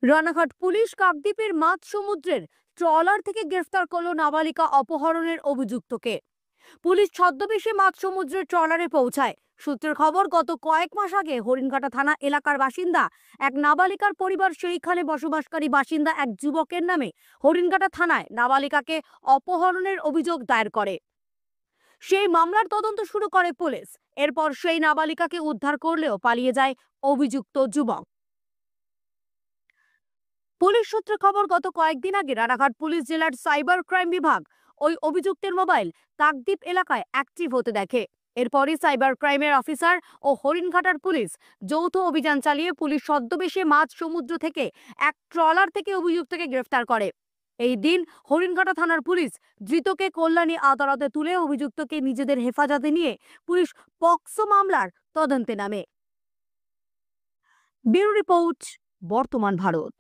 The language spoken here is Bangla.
রানাঘাট পুলিশ কাকদ্বীপের মাঝ সমুদ্রের ট্রলার থেকে গ্রেফতার করলো নাবালিকা অপহরণের অভিযুক্তকে। পুলিশ ছদ্মবেশে মাঝ সমুদ্রের ট্রলারে পৌঁছায়। সূত্রের খবর, গত কয়েক মাস আগে হরিণঘাটা থানা এলাকার বাসিন্দা এক নাবালিকার পরিবার সেইখানে বসবাসকারী বাসিন্দা এক যুবকের নামে হরিণঘাটা থানায় নাবালিকাকে অপহরণের অভিযোগ দায়ের করে। সেই মামলার তদন্ত শুরু করে পুলিশ। এরপর সেই নাবালিকাকে উদ্ধার করলেও পালিয়ে যায় অভিযুক্ত যুবক। পুলিশ সূত্রে খবর, গত কয়েকদিন আগে রানাঘাট পুলিশ জেলার সাইবার ক্রাইম বিভাগ ওই অভিযুক্তের মোবাইল কাকদ্বীপ এলাকায় অ্যাক্টিভ হতে দেখে। এরপরই সাইবার ক্রাইমের অফিসার ও হরিণঘাটার পুলিশ যৌথ অভিযান চালিয়ে পুলিশ ছদ্মবেশে মাঝ সমুদ্র থেকে এক ট্রলার থেকে অভিযুক্তকে গ্রেফতার করে। এই দিন হরিণঘাটা থানার পুলিশ ধৃতকে কল্যাণী আদালতে তুলে অভিযুক্তকে নিজেদের হেফাজতে নিয়ে পুলিশ পক্সো মামলার তদন্তে নামে। ব্যুরো রিপোর্ট, বর্তমান ভারত।